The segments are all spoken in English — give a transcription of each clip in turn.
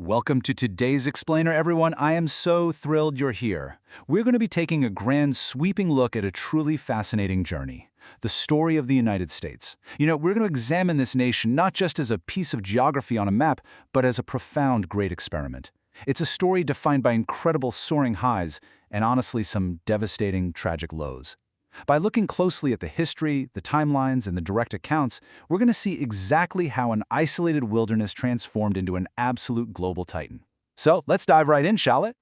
Welcome to today's Explainer, everyone. I am so thrilled you're here. We're going to be taking a grand, sweeping look at a truly fascinating journey, the story of the United States. We're going to examine this nation not just as a piece of geography on a map, but as a profound, great experiment. It's a story defined by incredible soaring highs and honestly some devastating, tragic lows. By looking closely at the history, the timelines, and the direct accounts, we're going to see exactly how an isolated wilderness transformed into an absolute global titan. So let's dive right in, shall we?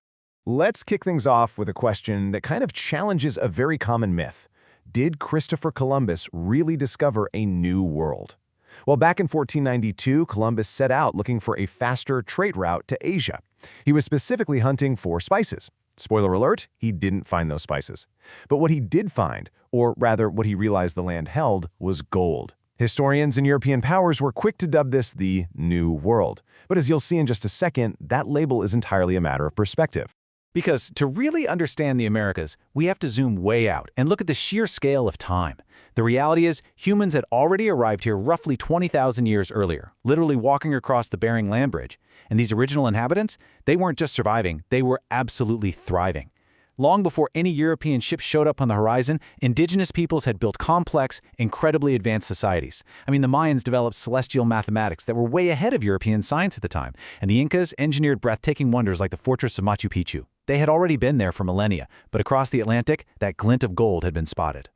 Let's kick things off with a question that kind of challenges a very common myth. Did Christopher Columbus really discover a new world? Well, back in 1492, Columbus set out looking for a faster trade route to Asia. He was specifically hunting for spices. Spoiler alert, he didn't find those spices. But what he did find, or rather what he realized the land held, was gold. Historians and European powers were quick to dub this the New World. But as you'll see in just a second, that label is entirely a matter of perspective. Because to really understand the Americas, we have to zoom way out and look at the sheer scale of time. The reality is, humans had already arrived here roughly 20,000 years earlier, literally walking across the Bering Land Bridge. And these original inhabitants, they weren't just surviving, they were absolutely thriving. Long before any European ships showed up on the horizon, indigenous peoples had built complex, incredibly advanced societies. The Mayans developed celestial mathematics that were way ahead of European science at the time, and the Incas engineered breathtaking wonders like the fortress of Machu Picchu. They had already been there for millennia, but across the Atlantic, that glint of gold had been spotted.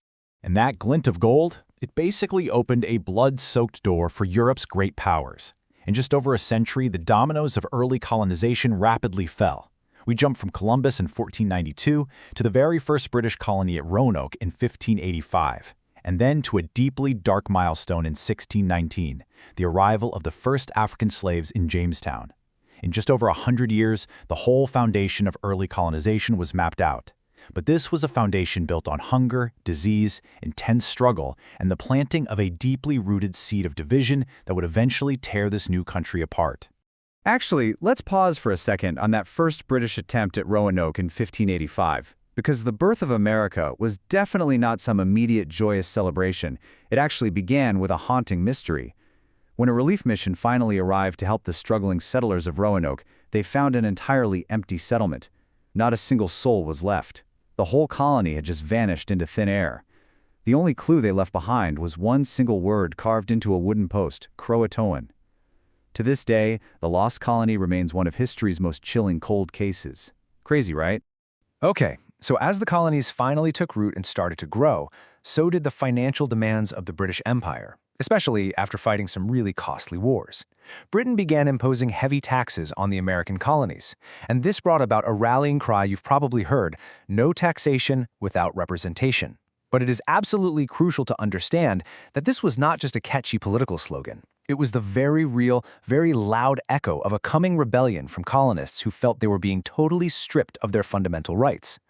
And that glint of gold, it basically opened a blood-soaked door for Europe's great powers. In just over a century, the dominoes of early colonization rapidly fell. We jumped from Columbus in 1492 to the very first British colony at Roanoke in 1585, and then to a deeply dark milestone in 1619, the arrival of the first African slaves in Jamestown. In just over 100 years, the whole foundation of early colonization was mapped out. But this was a foundation built on hunger, disease, intense struggle, and the planting of a deeply rooted seed of division that would eventually tear this new country apart. Actually, let's pause for a second on that first British attempt at Roanoke in 1585, because the birth of America was definitely not some immediate joyous celebration. It actually began with a haunting mystery. When a relief mission finally arrived to help the struggling settlers of Roanoke, they found an entirely empty settlement. Not a single soul was left. The whole colony had just vanished into thin air. The only clue they left behind was one single word carved into a wooden post, Croatoan. To this day, the lost colony remains one of history's most chilling cold cases. Crazy, right? Okay, so as the colonies finally took root and started to grow, so did the financial demands of the British Empire, especially after fighting some really costly wars. Britain began imposing heavy taxes on the American colonies, and this brought about a rallying cry you've probably heard: no taxation without representation. But it is absolutely crucial to understand that this was not just a catchy political slogan. It was the very real, very loud echo of a coming rebellion from colonists who felt they were being totally stripped of their fundamental rights.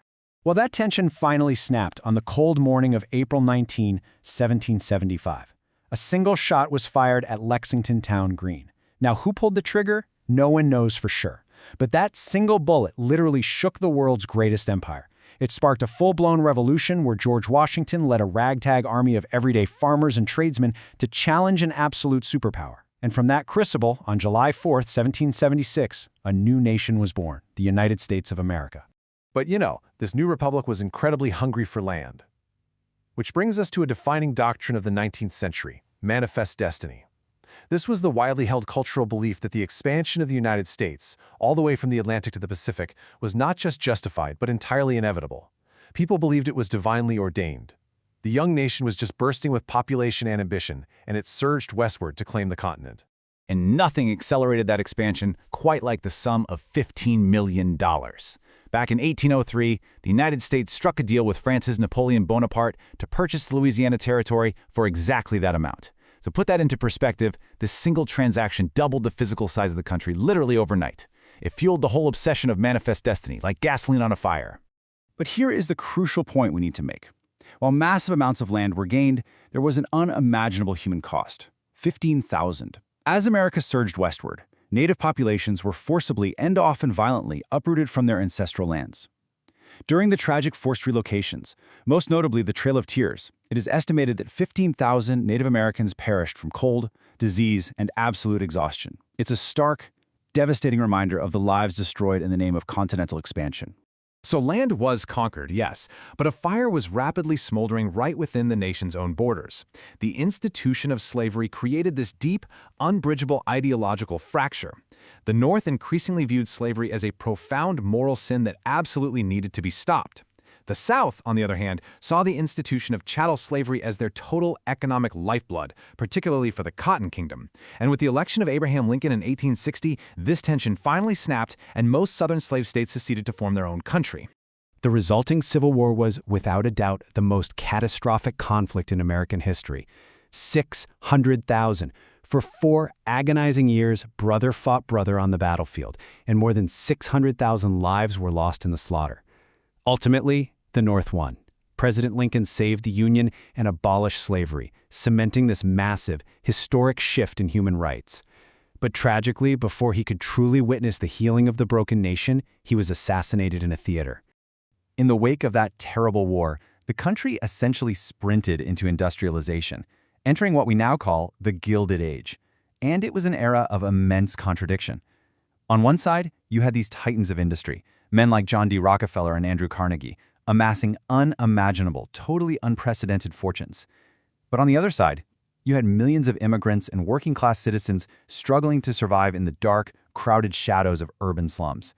Well, that tension finally snapped on the cold morning of April 19, 1775. A single shot was fired at Lexington Town Green. Now, who pulled the trigger? No one knows for sure. But that single bullet literally shook the world's greatest empire. It sparked a full-blown revolution where George Washington led a ragtag army of everyday farmers and tradesmen to challenge an absolute superpower. And from that crucible, on July 4, 1776, a new nation was born, the United States of America. But this new republic was incredibly hungry for land. Which brings us to a defining doctrine of the 19th century, manifest destiny. This was the widely held cultural belief that the expansion of the United States, all the way from the Atlantic to the Pacific, was not just justified, but entirely inevitable. People believed it was divinely ordained. The young nation was just bursting with population and ambition, and it surged westward to claim the continent. And nothing accelerated that expansion quite like the sum of $15 million. Back in 1803, the United States struck a deal with France's Napoleon Bonaparte to purchase the Louisiana Territory for exactly that amount. So put that into perspective, this single transaction doubled the physical size of the country literally overnight. It fueled the whole obsession of manifest destiny, like gasoline on a fire. But here is the crucial point we need to make. While massive amounts of land were gained, there was an unimaginable human cost: 15,000. As America surged westward, native populations were forcibly and often violently uprooted from their ancestral lands. During the tragic forced relocations, most notably the Trail of Tears, it is estimated that 15,000 Native Americans perished from cold, disease, and absolute exhaustion. It's a stark, Devastating reminder of the lives destroyed in the name of continental expansion. So land was conquered, yes, but a fire was rapidly smoldering right within the nation's own borders. The institution of slavery created this deep, unbridgeable ideological fracture. The North increasingly viewed slavery as a profound moral sin that absolutely needed to be stopped. The South, on the other hand, saw the institution of chattel slavery as their total economic lifeblood, particularly for the Cotton Kingdom. And with the election of Abraham Lincoln in 1860, this tension finally snapped and most Southern slave states seceded to form their own country. The resulting Civil War was, without a doubt, the most catastrophic conflict in American history. 600,000. For 4 agonizing years, brother fought brother on the battlefield, and more than 600,000 lives were lost in the slaughter. Ultimately, the North won. President Lincoln saved the Union and abolished slavery, cementing this massive, historic shift in human rights. But tragically, before he could truly witness the healing of the broken nation, he was assassinated in a theater. In the wake of that terrible war, the country essentially sprinted into industrialization, entering what we now call the Gilded Age. And it was an era of immense contradiction. On one side, you had these titans of industry, men like John D. Rockefeller and Andrew Carnegie, amassing unimaginable, totally unprecedented fortunes. But on the other side, you had millions of immigrants and working-class citizens struggling to survive in the dark, crowded shadows of urban slums.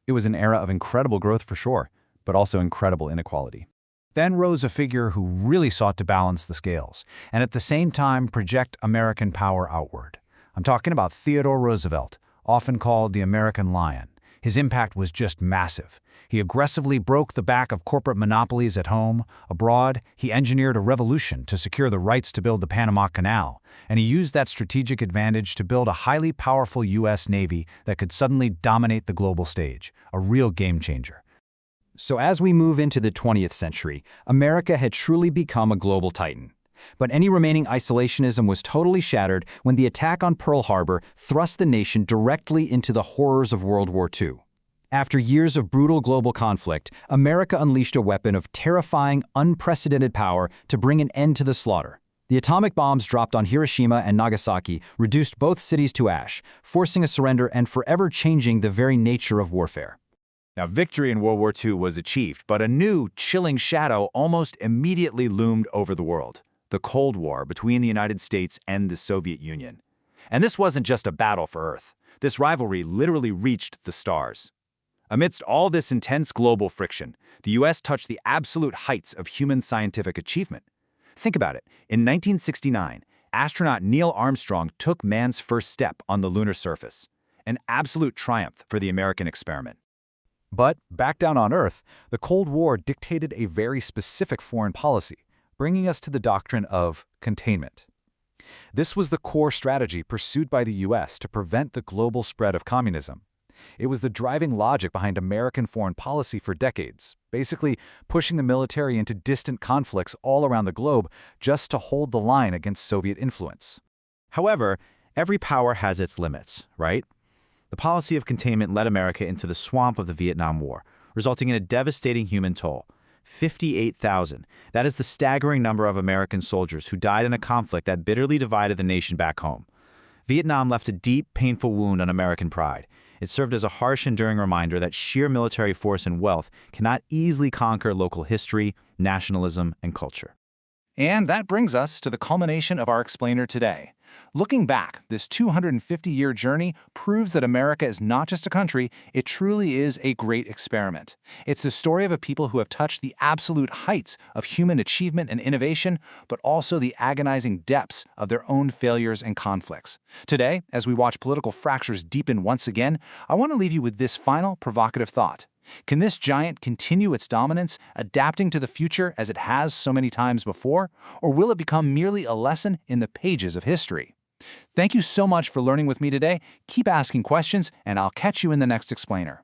It was an era of incredible growth for sure, but also incredible inequality. Then rose a figure who really sought to balance the scales, and at the same time project American power outward. I'm talking about Theodore Roosevelt, often called the American Lion. His impact was just massive. He aggressively broke the back of corporate monopolies at home. Abroad, he engineered a revolution to secure the rights to build the Panama Canal, and he used that strategic advantage to build a highly powerful U.S. Navy that could suddenly dominate the global stage, a real game changer. So as we move into the 20th century, America had truly become a global titan. But any remaining isolationism was totally shattered when the attack on Pearl Harbor thrust the nation directly into the horrors of World War II. After years of brutal global conflict, America unleashed a weapon of terrifying, unprecedented power to bring an end to the slaughter. The atomic bombs dropped on Hiroshima and Nagasaki reduced both cities to ash, forcing a surrender and forever changing the very nature of warfare. Now, victory in World War II was achieved, but a new, chilling shadow almost immediately loomed over the world: the Cold War between the United States and the Soviet Union. And this wasn't just a battle for Earth. This rivalry literally reached the stars. Amidst all this intense global friction, the U.S. touched the absolute heights of human scientific achievement. Think about it. In 1969, astronaut Neil Armstrong took man's first step on the lunar surface, an absolute triumph for the American experiment. But back down on Earth, the Cold War dictated a very specific foreign policy, bringing us to the doctrine of containment. This was the core strategy pursued by the U.S. to prevent the global spread of communism. It was the driving logic behind American foreign policy for decades, basically pushing the military into distant conflicts all around the globe just to hold the line against Soviet influence. However, every power has its limits, right? The policy of containment led America into the swamp of the Vietnam War, resulting in a devastating human toll. 58,000. That is the staggering number of American soldiers who died in a conflict that bitterly divided the nation back home. Vietnam left a deep, painful wound on American pride. It served as a harsh, enduring reminder that sheer military force and wealth cannot easily conquer local history, nationalism, and culture. And that brings us to the culmination of our explainer today. Looking back, this 250-year journey proves that America is not just a country, it truly is a great experiment. It's the story of a people who have touched the absolute heights of human achievement and innovation, but also the agonizing depths of their own failures and conflicts. Today, as we watch political fractures deepen once again, I want to leave you with this final provocative thought. Can this giant continue its dominance, adapting to the future as it has so many times before? Or will it become merely a lesson in the pages of history? Thank you so much for learning with me today. Keep asking questions, and I'll catch you in the next explainer.